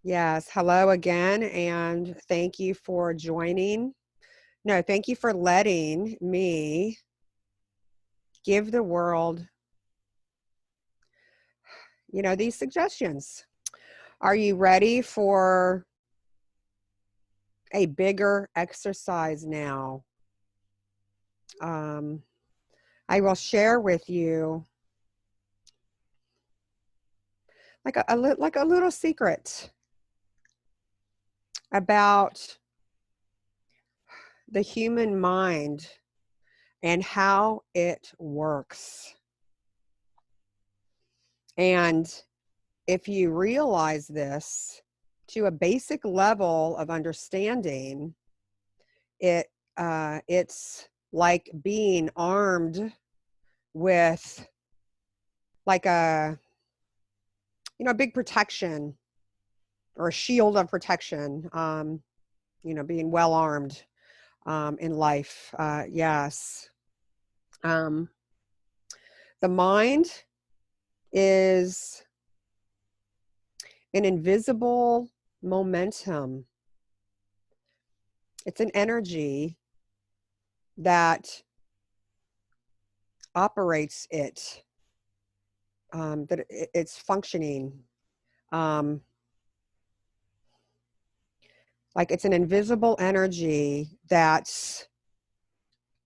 Yes. Hello again, and thank you for joining. No, thank you for letting me give the world, these suggestions. Are you ready for a bigger exercise now? Um, I will share with you like a little secret about the human mind and how it works. And if you realize this to a basic level of understanding, it's like being armed with like a big protection or a shield of protection. Being well armed in life. Yes. Um, the mind is an invisible momentum. It's an energy that operates it, that it's functioning. Um, like it's an invisible energy that's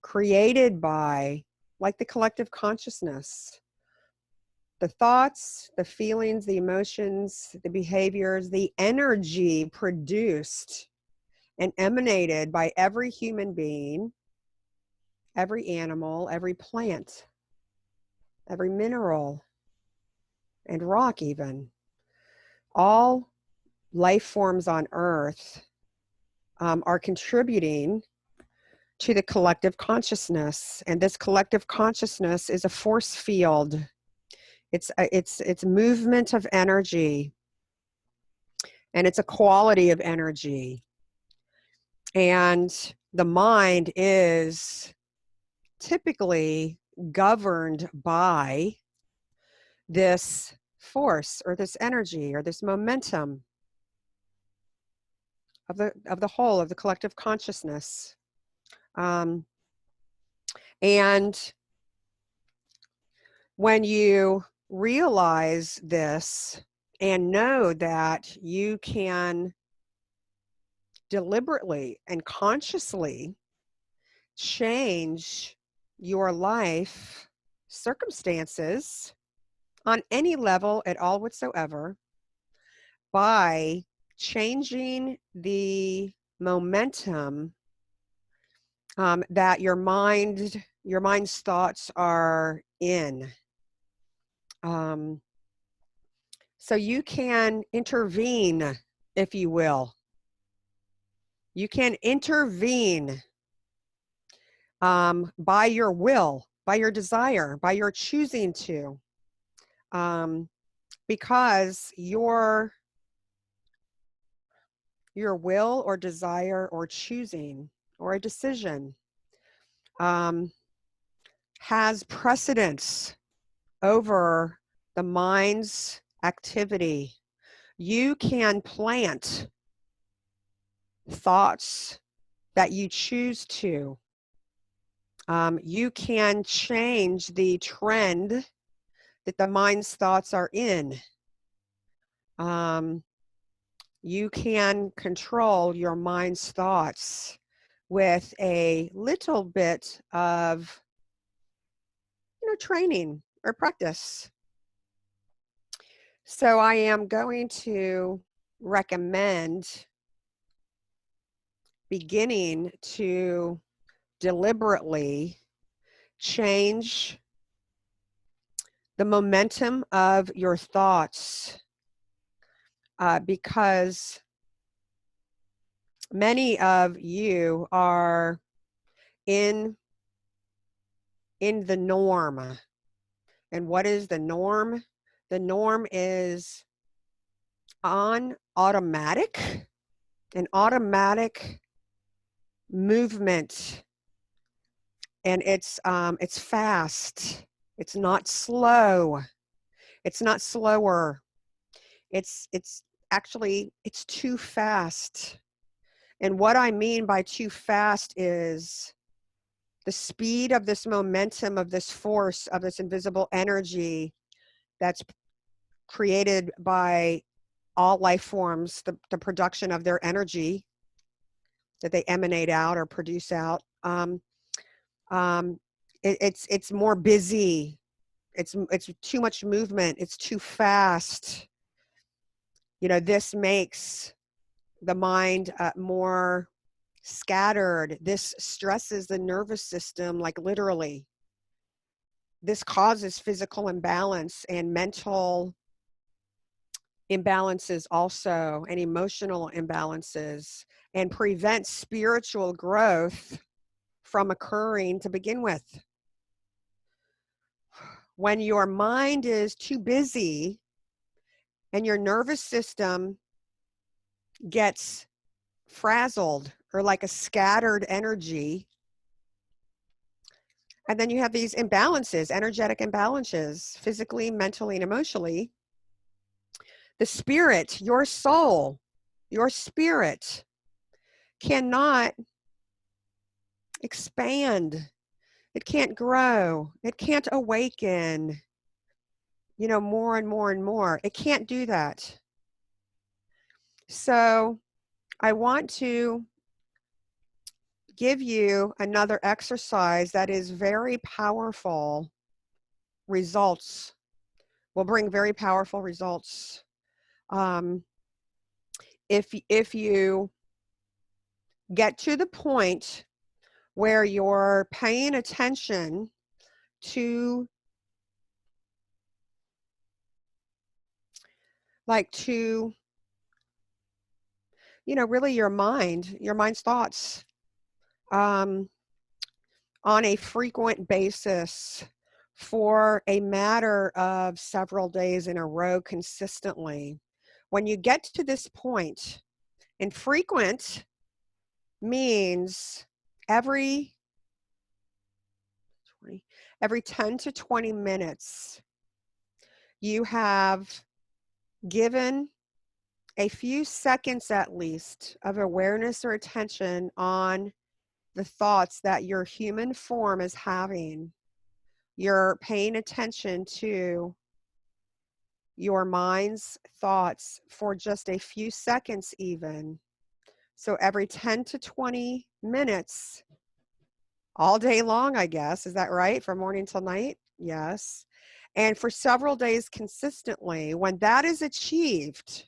created by like the collective consciousness, the thoughts, the feelings, the emotions, the behaviors, the energy produced and emanated by every human being, every animal, every plant, every mineral, and rock even. All life forms on Earth are contributing to the collective consciousness. And this collective consciousness is a force field. It's movement of energy, and it's a quality of energy. And the mind is typically governed by this force or this energy or this momentum of the whole of the collective consciousness. And when you realize this and know that you can deliberately and consciously change your life circumstances on any level at all whatsoever by changing the momentum that your mind's thoughts are in. So you can intervene, if you will. You can intervene by your will, by your desire, by your choosing to, because your will or desire or choosing or a decision has precedence over the mind's activity. You can plant thoughts that you choose to. You can change the trend that the mind's thoughts are in. You can control your mind's thoughts with a little bit of training or practice. So I am going to recommend beginning to deliberately change the momentum of your thoughts, because many of you are in the norm. And what is the norm? The norm is on automatic, an automatic movement, and it's fast. It's not slow. It's not slower. It's actually, it's too fast. And what I mean by too fast is the speed of this momentum, of this force, of this invisible energy that's created by all life forms, the production of their energy that they emanate out or produce out. It's more busy. It's too much movement. It's too fast. You know, this makes the mind more scattered. This stresses the nervous system, like literally. This causes physical imbalance and mental imbalances also, and emotional imbalances, and prevents spiritual growth from occurring to begin with. When your mind is too busy and your nervous system gets frazzled, or like a scattered energy, and then you have these imbalances, energetic imbalances, physically, mentally, and emotionally, the spirit, your soul, your spirit cannot expand. It can't grow. It can't awaken, you know, more and more and more. It can't do that. So I want to give you another exercise that is very powerful results, will bring very powerful results. If you get to the point where you're paying attention to, like, to, you know, really your mind's thoughts, on a frequent basis for a matter of several days in a row consistently. When you get to this point, and frequent means every 10 to 20 minutes, you have given a few seconds at least of awareness or attention on the thoughts that your human form is having. You're paying attention to your mind's thoughts for just a few seconds even. So every 10 to 20 minutes, all day long, I guess. Is that right? From morning till night? Yes. And for several days consistently. When that is achieved,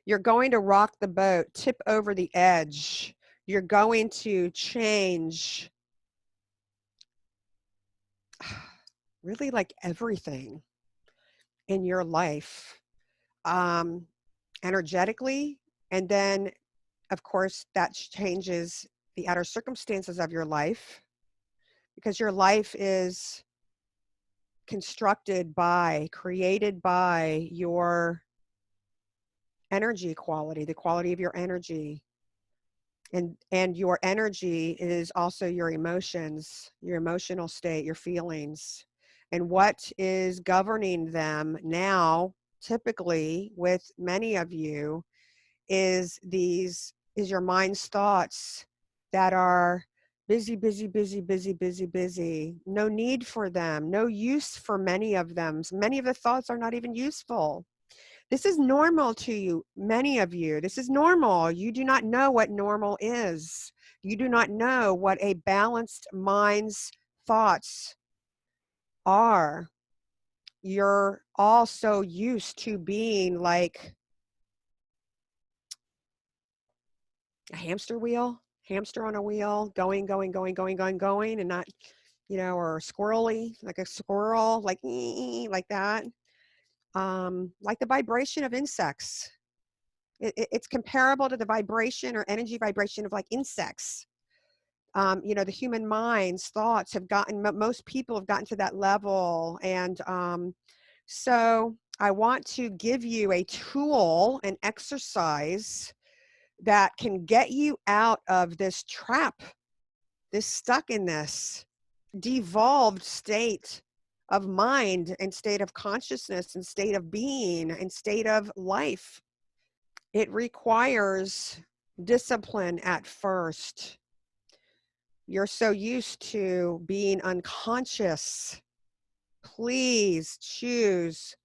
you're going to rock the boat, tip over the edge. You're going to change really like everything in your life, energetically. And then, of course, that changes the outer circumstances of your life, because your life is constructed by, created by your energy quality, the quality of your energy. And your energy is also your emotions, your emotional state, your feelings. And what is governing them now, typically with many of you, is your mind's thoughts that are busy, busy, busy, busy, busy, busy. No need for them, no use for many of them. Many of the thoughts are not even useful. This is normal to you, many of you. This is normal. You do not know what normal is. You do not know what a balanced mind's thoughts are. You're all so used to being like a hamster on a wheel, going, and not, you know, or squirrely, like a squirrel, like that. Like the vibration of insects. It's comparable to the vibration or energy vibration of like insects. You know, the human mind's thoughts have gotten, most people have gotten to that level. And so I want to give you a tool, an exercise that can get you out of this trap, this stuck in this devolved state of mind and state of consciousness and state of being and state of life. It requires discipline at first. You're so used to being unconscious. Please choose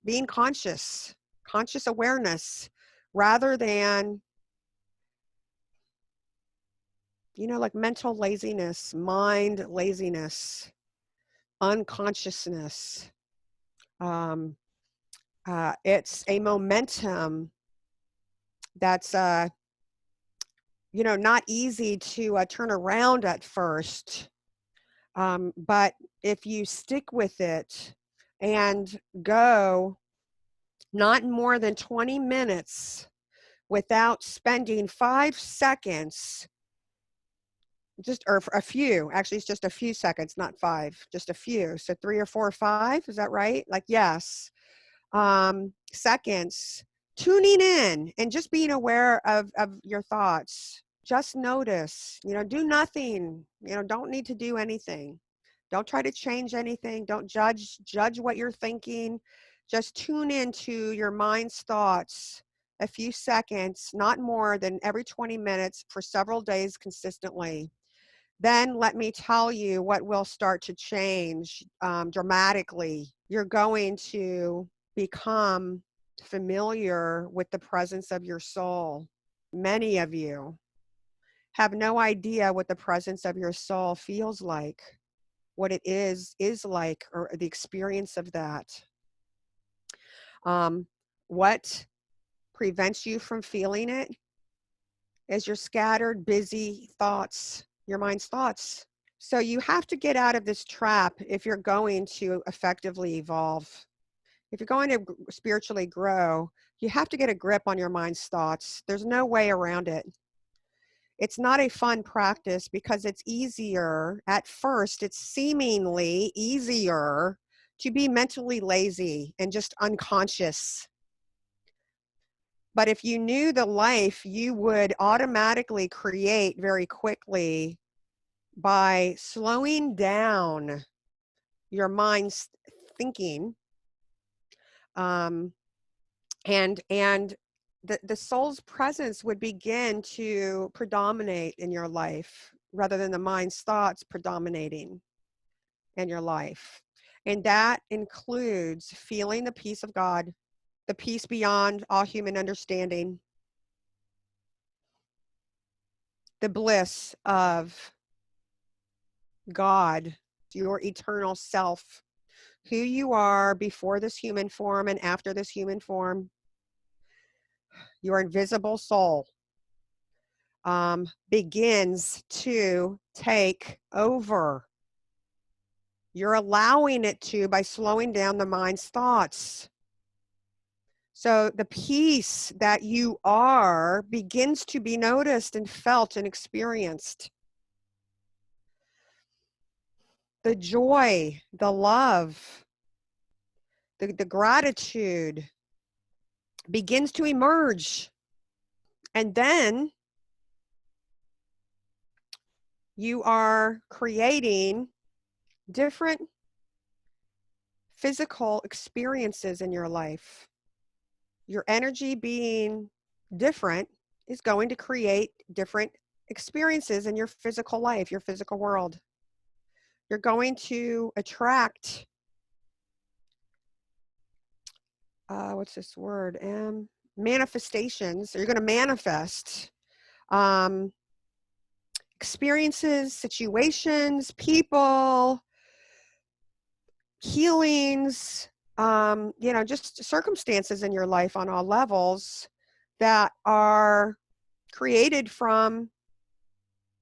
being conscious awareness, rather than, like mental laziness, mind laziness, unconsciousness. It's a momentum that's, not easy to turn around at first. But if you stick with it and go not more than 20 minutes without spending 5 seconds, or a few, actually it's just a few seconds, not 5, just a few. So 3 or 4 or 5, is that right? Like, yes. Seconds, tuning in and just being aware of your thoughts. Just notice, do nothing, don't need to do anything. Don't try to change anything. Don't judge what you're thinking. Just tune into your mind's thoughts a few seconds, not more than every 20 minutes for several days consistently. Then let me tell you what will start to change dramatically. You're going to become familiar with the presence of your soul. Many of you have no idea what the presence of your soul feels like, what it is like, or the experience of that. What prevents you from feeling it is your scattered, busy thoughts, your mind's thoughts. So you have to get out of this trap if you're going to effectively evolve. If you're going to spiritually grow, you have to get a grip on your mind's thoughts. There's no way around it. It's not a fun practice because it's easier. At first, it's seemingly easier to be mentally lazy and just unconscious. But if you knew the life you would automatically create very quickly by slowing down your mind's thinking, and the soul's presence would begin to predominate in your life rather than the mind's thoughts predominating in your life. And that includes feeling the peace of God, the peace beyond all human understanding, the bliss of God, your eternal self, who you are before this human form and after this human form, your invisible soul. Begins to take over. You're allowing it to by slowing down the mind's thoughts. So the peace that you are begins to be noticed and felt and experienced. The joy, the love, the gratitude begins to emerge. And then you are creating different physical experiences in your life. Your energy being different is going to create different experiences in your physical life, your physical world. You're going to attract, what's this word? Manifestations. You're going to manifest experiences, situations, people, healings, just circumstances in your life on all levels that are created from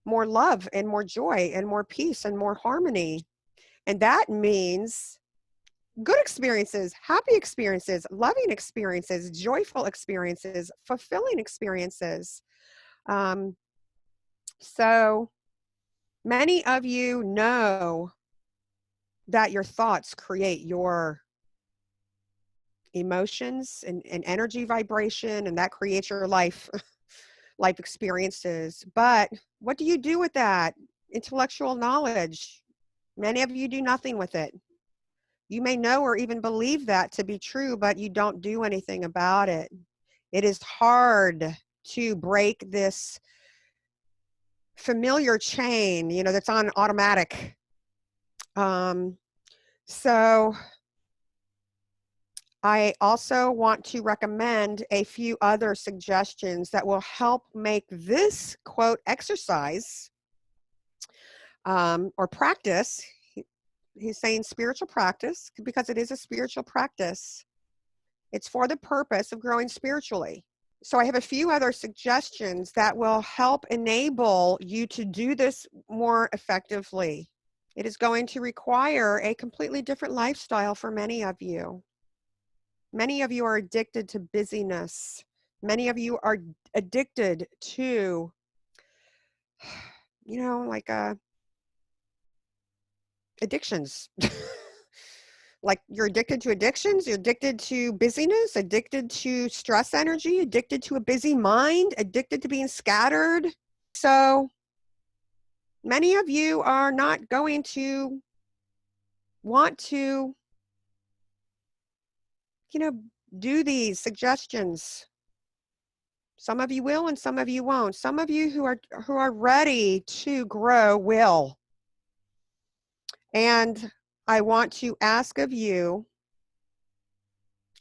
more love and more joy and more peace and more harmony. And that means good experiences, happy experiences, loving experiences, joyful experiences, fulfilling experiences. So many of you know that your thoughts create your emotions and energy vibration, and that creates your life experiences. But what do you do with that intellectual knowledge? Many of you do nothing with it. You may know or even believe that to be true, but you don't do anything about it. It is hard to break this familiar chain, that's on automatic. So I also want to recommend a few other suggestions that will help make this quote exercise or practice. He's saying spiritual practice because it is a spiritual practice. It's for the purpose of growing spiritually. So I have a few other suggestions that will help enable you to do this more effectively. It is going to require a completely different lifestyle for many of you. Many of you are addicted to busyness. Many of you are addicted to, like addictions. Like you're addicted to addictions, you're addicted to busyness, addicted to stress energy, addicted to a busy mind, addicted to being scattered. So many of you are not going to want to, do these suggestions. Some of you will and some of you won't. Some of you who are ready to grow will. And I want to ask of you,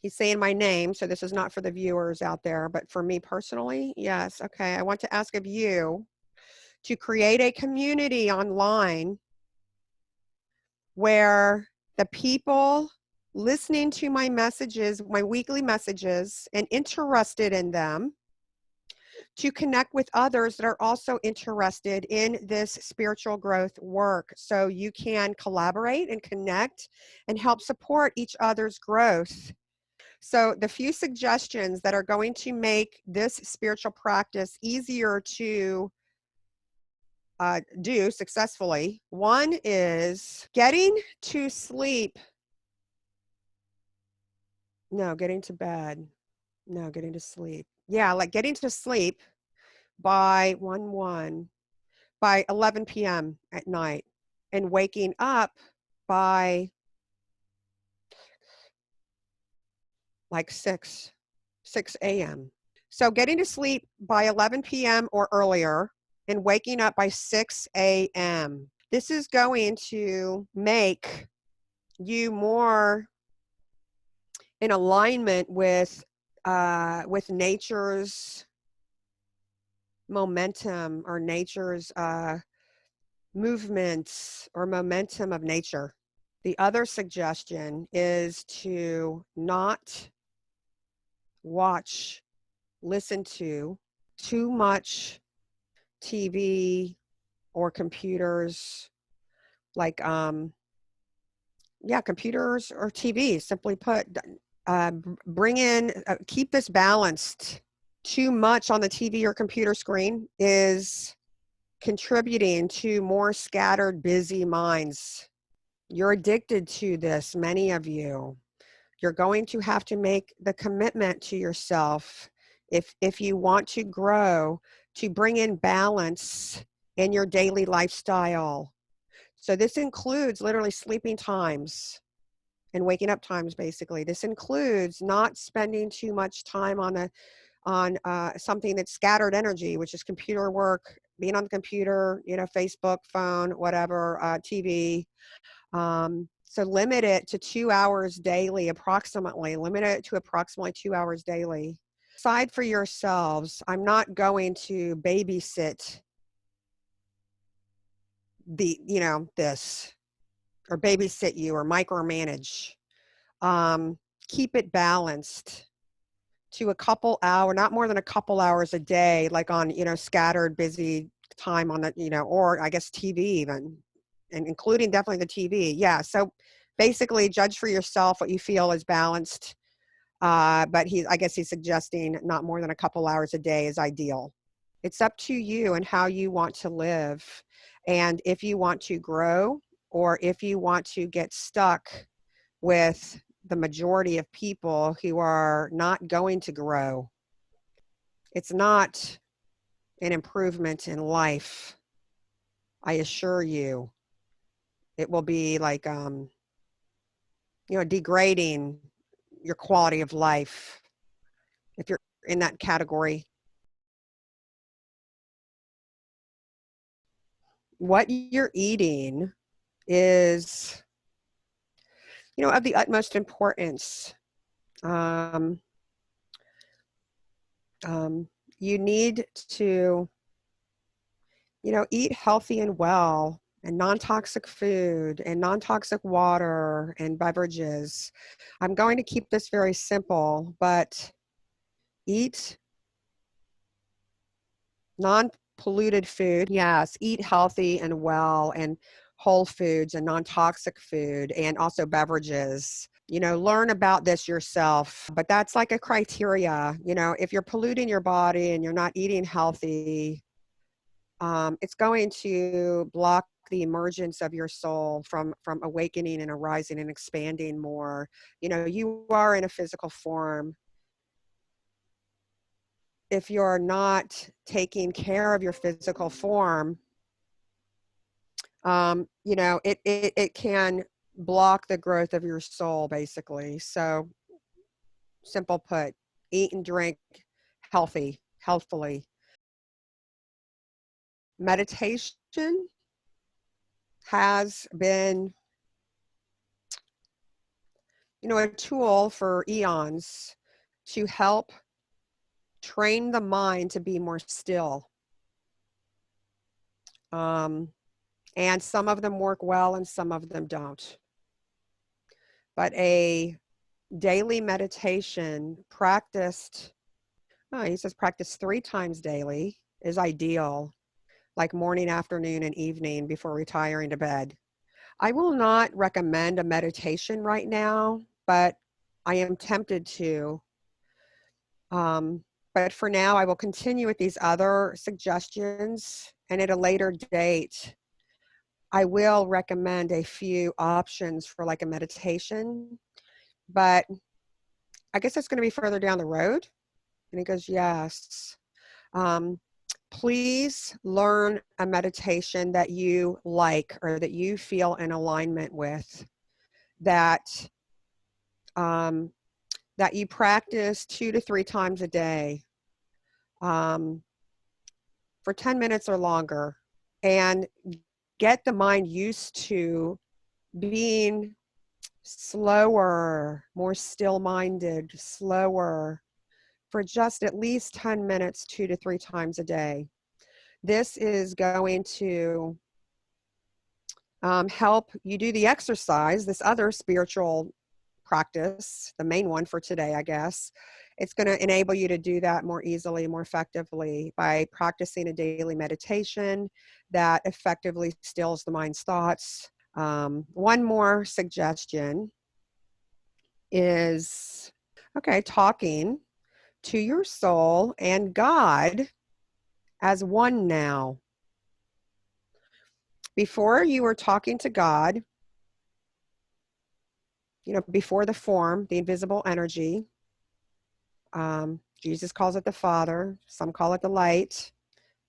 he's saying my name, so this is not for the viewers out there, but for me personally, yes. Okay, I want to ask of you to create a community online where the people listening to my messages, my weekly messages, and interested in them, to connect with others that are also interested in this spiritual growth work. So you can collaborate and connect and help support each other's growth. So the few suggestions that are going to make this spiritual practice easier to do successfully. One is getting to sleep. No, getting to bed. No, getting to sleep. Yeah, like getting to sleep by 11 p.m. at night and waking up by like 6 a.m. So getting to sleep by 11 p.m. or earlier and waking up by 6 a.m. This is going to make you more in alignment with nature's momentum or nature's movements or momentum of nature. The other suggestion is to not watch, listen to too much TV or computers, like computers or TV, simply put. Keep this balanced. Too much on the TV or computer screen is contributing to more scattered, busy minds. You're addicted to this, many of you. You're going to have to make the commitment to yourself if you want to grow, to bring in balance in your daily lifestyle. So this includes literally sleeping times and waking up times, basically. This includes not spending too much time on something that's scattered energy, which is computer work, being on the computer, Facebook, phone, whatever, TV. So limit it to 2 hours daily, approximately. Limit it to approximately 2 hours daily. Decide for yourselves. I'm not going to babysit this, or babysit you, or micromanage. Keep it balanced to a couple hour, not more than a couple hours a day, like on, scattered, busy time on the, or I guess TV even, and including definitely the TV. Yeah. So basically judge for yourself what you feel is balanced. But I guess he's suggesting not more than a couple hours a day is ideal. It's up to you and how you want to live. And if you want to grow, or if you want to get stuck with the majority of people who are not going to grow, it's not an improvement in life, I assure you. It will be like, degrading your quality of life if you're in that category. What you're eating is, of the utmost importance. Um, you need to, eat healthy and well, and non-toxic food and non-toxic water and beverages. I'm going to keep this very simple, but eat non-polluted food. Yes, eat healthy and well and whole foods and non-toxic food and also beverages. Learn about this yourself, but that's like a criteria. If you're polluting your body and you're not eating healthy, it's going to block the emergence of your soul from awakening and arising and expanding more. You are in a physical form. If you're not taking care of your physical form, it can block the growth of your soul, basically. So, simple put, eat and drink healthfully. Meditation has been, a tool for eons to help train the mind to be more still. And some of them work well and some of them don't. But a daily meditation practiced, he says practice 3 times daily is ideal, like morning, afternoon, and evening before retiring to bed. I will not recommend a meditation right now, but I am tempted to. But for now, I will continue with these other suggestions, and at a later date, I will recommend a few options for like a meditation, but I guess that's going to be further down the road. And he goes, yes. Please learn a meditation that you like or that you feel in alignment with, that that you practice 2 to 3 times a day, for 10 minutes or longer, and get the mind used to being slower, more still-minded, slower, for just at least 10 minutes, 2 to 3 times a day. This is going to help you do the exercise, this other spiritual practice, the main one for today, I guess. It's going to enable you to do that more easily, more effectively by practicing a daily meditation that effectively stills the mind's thoughts. One more suggestion is, talking to your soul and God as one now. Before you were talking to God, before the form, the invisible energy, Jesus calls it the Father. Some call it the light.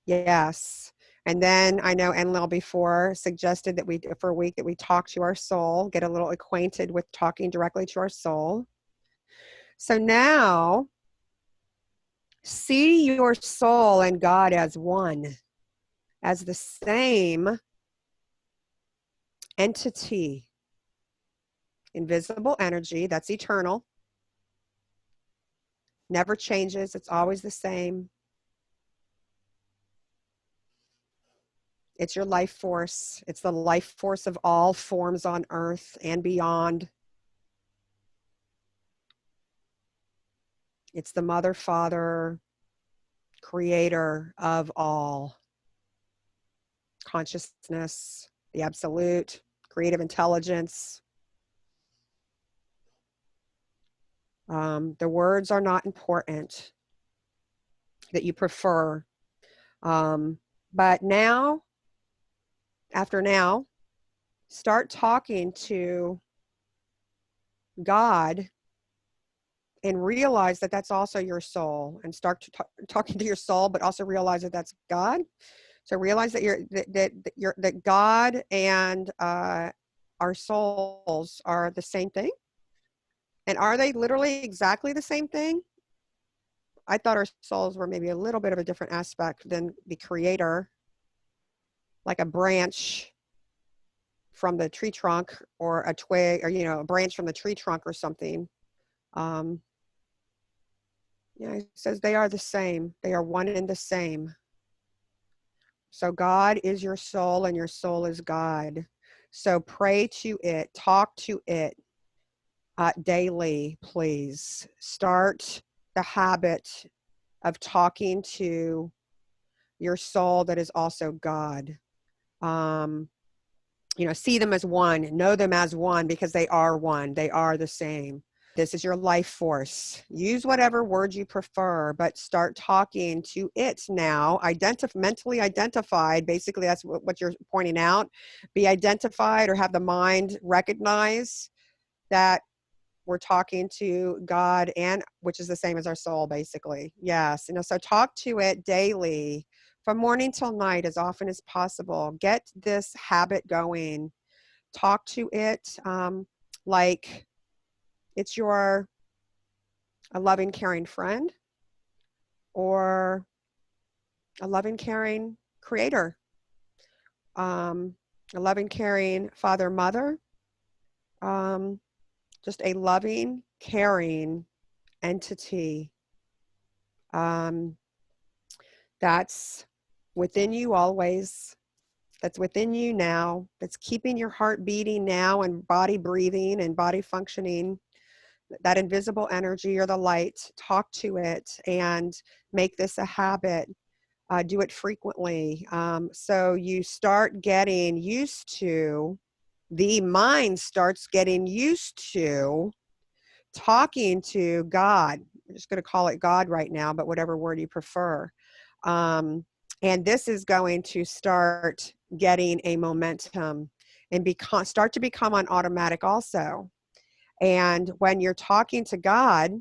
Yes. And then I know Enlil before suggested that for a week that we talk to our soul, get a little acquainted with talking directly to our soul. So now, see your soul and God as one, as the same entity, invisible energy that's eternal, never changes, it's always the same. It's your life force. It's the life force of all forms on earth and beyond. It's the mother, father, creator of all. Consciousness, the absolute, creative intelligence. The words are not important that you prefer. But now, after now, start talking to God and realize that that's also your soul, and start talking to your soul, but also realize that that's God. So realize that that God and our souls are the same thing. And are they literally exactly the same thing? I thought our souls were maybe a little bit of a different aspect than the creator, like a branch from the tree trunk or a twig, or, a branch from the tree trunk or something. Um, yeah, it says they are the same. They are one and the same. So God is your soul and your soul is God. So pray to it, talk to it daily, please. Start the habit of talking to your soul that is also God. See them as one, know them as one, because they are one. They are the same. This is your life force. Use whatever word you prefer, but start talking to it now. Mentally identified. Basically, that's what you're pointing out. Be identified, or have the mind recognize that we're talking to God, and which is the same as our soul, basically. Yes. So talk to it daily from morning till night, as often as possible. Get this habit going. Talk to it like it's a loving, caring friend, or a loving, caring creator, a loving, caring father, mother, just a loving, caring entity. That's within you always. That's within you now. That's keeping your heart beating now, and body breathing and body functioning. That invisible energy, or the light. Talk to it and make this a habit. Do it frequently. So you start getting used to, the mind starts getting used to talking to God. I'm just going to call it God right now, but whatever word you prefer. And this is going to start getting a momentum and start to become on automatic also. And when you're talking to God,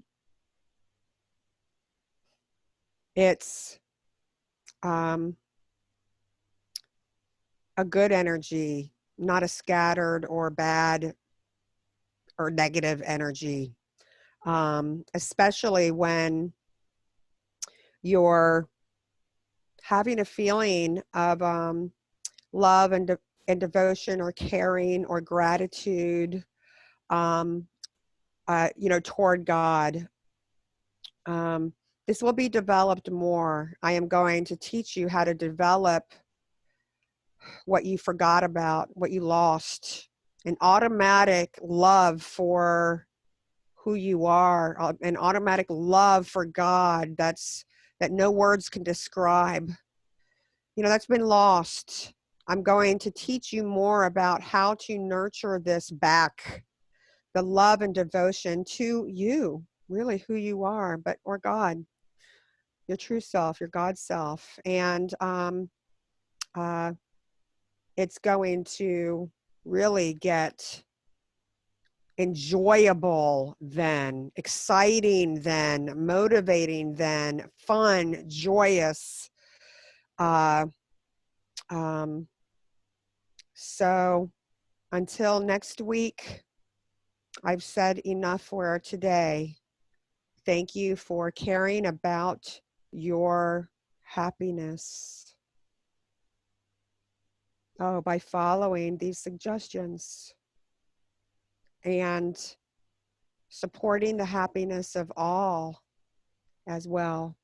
it's a good energy, not a scattered or bad or negative energy, especially when you're having a feeling of love and devotion, or caring, or gratitude, toward God. This will be developed more. I am going to teach you how to develop what you forgot about, what you lost, an automatic love for who you are, an automatic love for God that no words can describe. That's been lost. I'm going to teach you more about how to nurture this back, the love and devotion to you, really who you are, or God, your true self, your God self. And it's going to really get enjoyable then, exciting then, motivating then, fun, joyous. So until next week, I've said enough for today. Thank you for caring about your happiness. By following these suggestions and supporting the happiness of all as well.